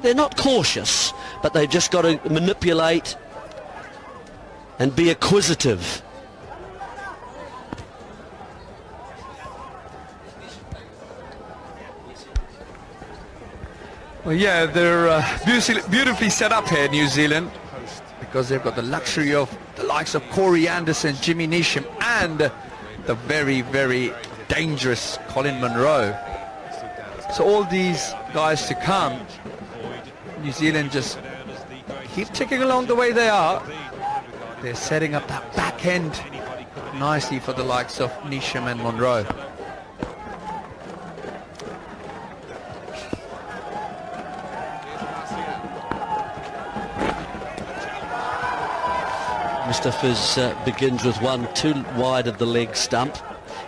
they're not cautious, but they've just got to manipulate and be acquisitive. Well, yeah, they're beautifully set up here, New Zealand, because they've got the luxury of the likes of Corey Anderson, Jimmy Neesham, and the very, very dangerous Colin Munro. So all these guys to come, New Zealand just keep ticking along the way they are. They're setting up that back end nicely for the likes of Neesham and Munro. Mustafa's begins with one too wide of the leg stump.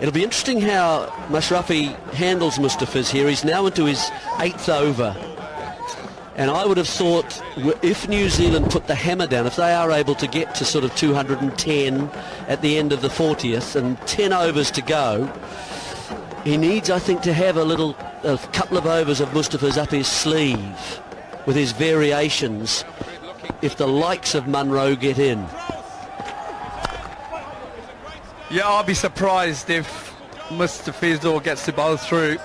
It'll be interesting how Mashrafi handles Mustafa's here. He's now into his 8th over. And I would have thought if New Zealand put the hammer down, if they are able to get to sort of 210 at the end of the 40th and 10 overs to go, he needs, I think, to have a couple of overs of Mustafa's up his sleeve with his variations if the likes of Munro get in. Yeah, I'll be surprised if Mustafa gets the ball through.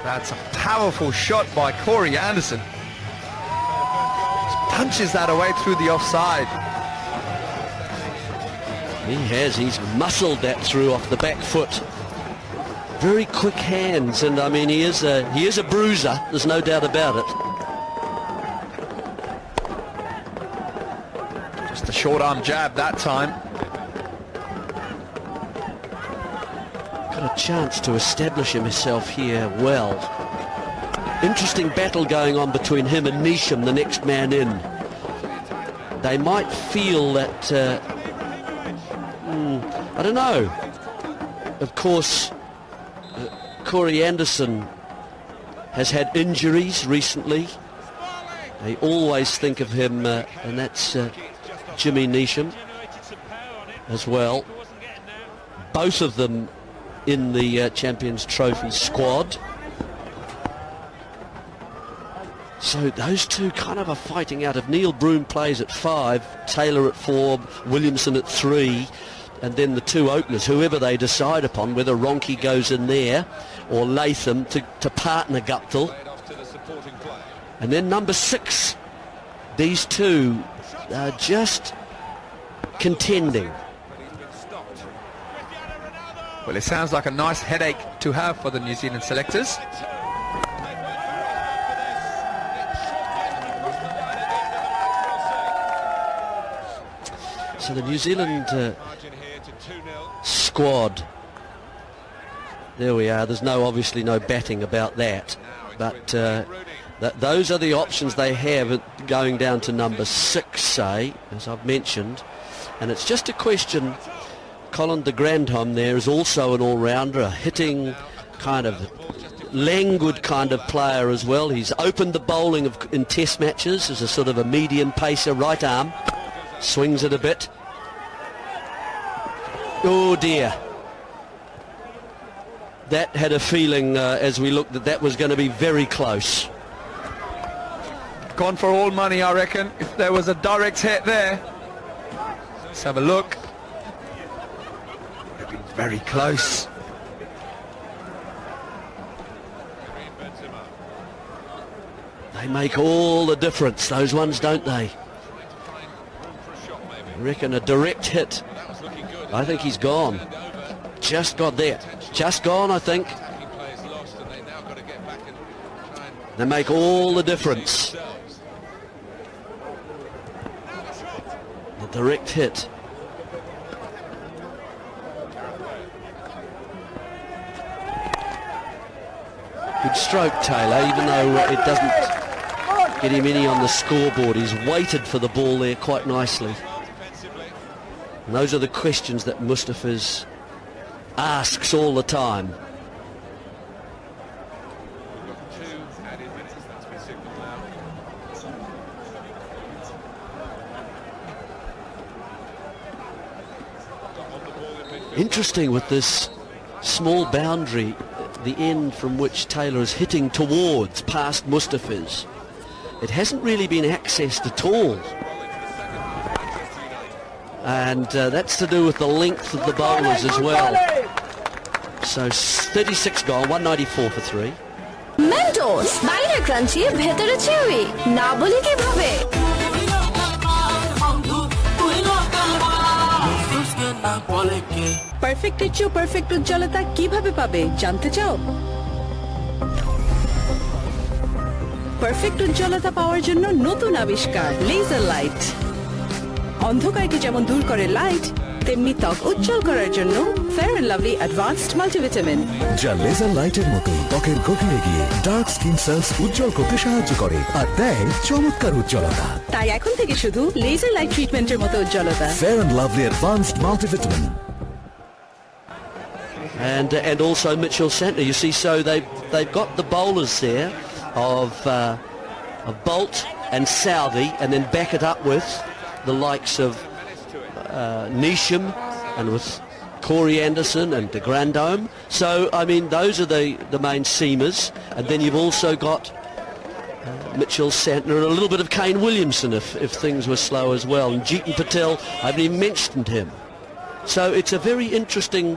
That's a powerful shot by Corey Anderson. Just punches that away through the offside. He's muscled that through off the back foot. Very quick hands, and I mean he is a bruiser, there's no doubt about it. Just a short arm jab that time. Got a chance to establish himself here well. Interesting battle going on between him and Neesham, the next man in. They might feel that, I don't know. Of course, Corey Anderson has had injuries recently. They always think of him, and that's Jimmy Neesham as well. Both of them in the Champions Trophy squad. So those two kind of are fighting out. If Neil Broom plays at 5, Taylor at 4, Williamson at 3, and then the two openers, whoever they decide upon, whether Ronke goes in there or Latham to partner Guptill. And then number 6, these two are just contending. Well, it sounds like a nice headache to have for the New Zealand selectors. So the New Zealand squad, there we are. There's obviously no batting about that, but those are the options they have going down to number 6, say, as I've mentioned, and it's just a question. Colin de Grandhomme there is also an all-rounder, a hitting kind of languid kind of player as well. He's opened the bowling in test matches as a sort of a medium pacer, right arm, swings it a bit. Oh dear, that had a feeling as we looked that was going to be very close. Gone for all money, I reckon, if there was a direct hit there. Let's have a look. Very close. They make all the difference, those ones, don't they? I reckon a direct hit. I think he's gone. Just got there. Just gone, I think. They make all the difference. The direct hit. Good stroke, Taylor, even though it doesn't get him any on the scoreboard. He's waited for the ball there quite nicely. And those are the questions that Mustafa's asks all the time. Interesting with this small boundary. the end from which Taylor is hitting towards, past Mustafiz. It hasn't really been accessed at all. And that's to do with the length of the bowlers as well. So 36 gone, 194 for 3. Mentos, বাইরে crunchy ভেতরে cherry না বলি কিভাবে perfect এর চেয়ে perfect উজ্জ্বলতা কিভাবে পাবে জানতে চাও পারফেক্ট উজ্জ্বলতা পাওয়ার জন্য নতুন আবিষ্কার লেজার লাইট অন্ধকারকে যেমন দূর করে লাইট তেমনি ত্বক উজ্জ্বল করার জন্য Fair and Lovely advanced multivitamin যা লেজার লাইটের মতো ত্বকের গভীরে গিয়ে ডার্ক স্কিন সেলস উজ্জ্বল করতে সাহায্য করে আর দেয় চমৎকার উজ্জ্বলতা তাই এখন থেকে শুধু লেজার লাইট ট্রিটমেন্টের মতো উজ্জ্বলতা Fair and Lovely advanced multivitamin And also Mitchell Santner, you see, so they've got the bowlers there of Bolt and Southey, and then back it up with the likes of Neesham and with Corey Anderson and de Grandome. So I mean those are the main seamers, and then you've also got Mitchell Santner and a little bit of Kane Williamson if things were slow as well, and Jeetan Patel, I haven't even mentioned him. So it's a very interesting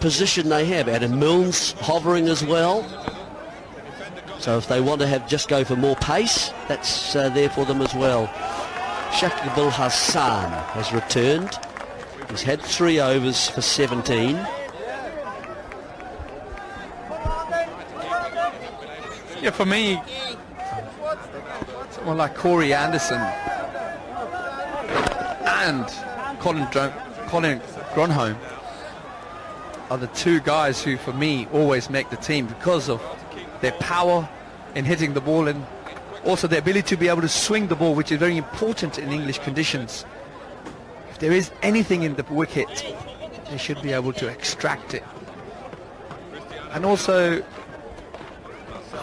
position they have. Adam Milnes hovering as well, so if they want to just go for more pace, that's there for them as well. Shakib Al Hassan has returned. He's had 3 overs for 17. Yeah, for me, someone like Corey Anderson and Colin Gronholm are the 2 guys who, for me, always make the team because of their power in hitting the ball and also the ability to be able to swing the ball, which is very important in English conditions. If there is anything in the wicket, they should be able to extract it. And also,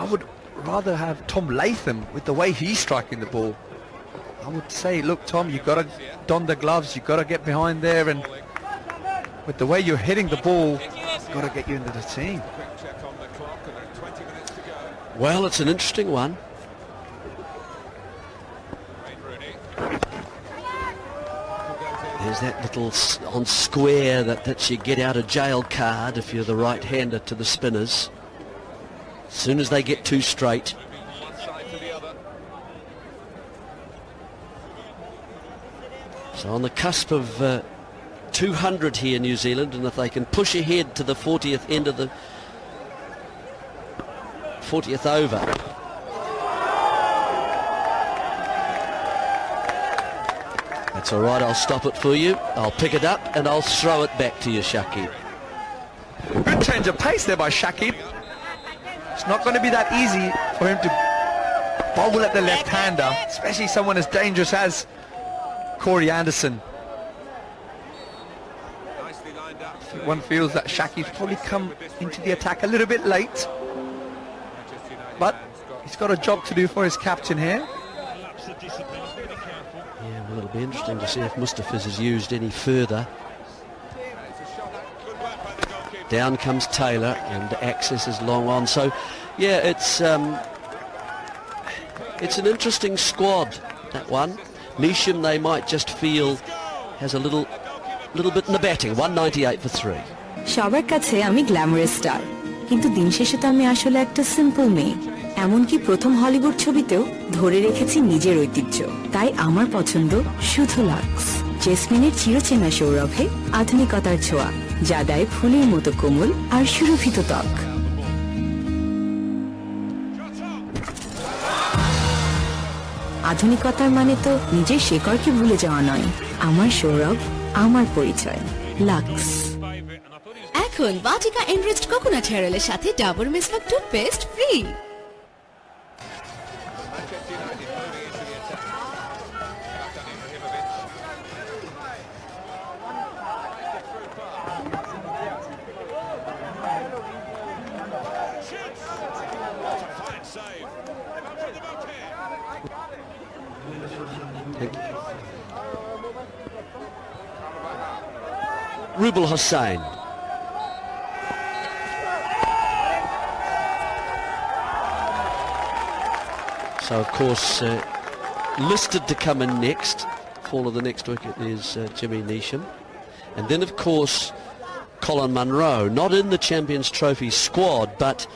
I would rather have Tom Latham with the way he's striking the ball. I would say, look, Tom, you've got to don the gloves, you've got to get behind there, and with the way you're hitting the ball, it's got to get you into the team. Well, it's an interesting one. There's that little on square that's your get out of jail card if you're the right-hander to the spinners. As soon as they get too straight. So on the cusp of 200 here, New Zealand, and if they can push ahead to the 40th end of the 40th over. That's all right, I'll stop it for you. I'll pick it up and I'll throw it back to you, Shakib. Good change of pace there by Shakib. It's not going to be that easy for him to bowl at the left-hander, especially someone as dangerous as Corey Anderson. One feels that Shakib's probably come into the attack a little bit late, but he's got a job to do for his captain here. Yeah, well, it'll be interesting to see if Mustafiz is used any further. Down comes Taylor and access is long on. So, yeah, it's an interesting squad, that one. Neesham, they might just feel, has a little bit in the batting. 198 for 3. সবার কাছে আমি glamorous star, কিন্তু দিন শেষে তো আমি আসলে একটা সিম্পল মেয়ে। এমনকি প্রথম হলিউড ছবিতেও ধরে রেখেছি নিজের ঐতিহ্য। তাই আমার পছন্দ শুধু লাক্স। জেসমিনের চিরচেনা সৌরভে আধুনিকতার ছোঁয়া, যা দেয় ফুলের মতো কোমল আর সুরভিত ত্বক। আধুনিকতার মানে তো নিজের শেকড়কে ভুলে যাওয়া নয়। আমার সৌরভ, আমার পরিচয়, লাক্স। এখন বাটিকা এনরিচড কোকোনাট হেয়ার অয়েলের সাথে Dabur Meswak toothpaste free. Rubel Hussain. So of course listed to come in next. Fall of the next wicket is Jimmy Neesham. And then of course Colin Munro, not in the Champions Trophy squad, but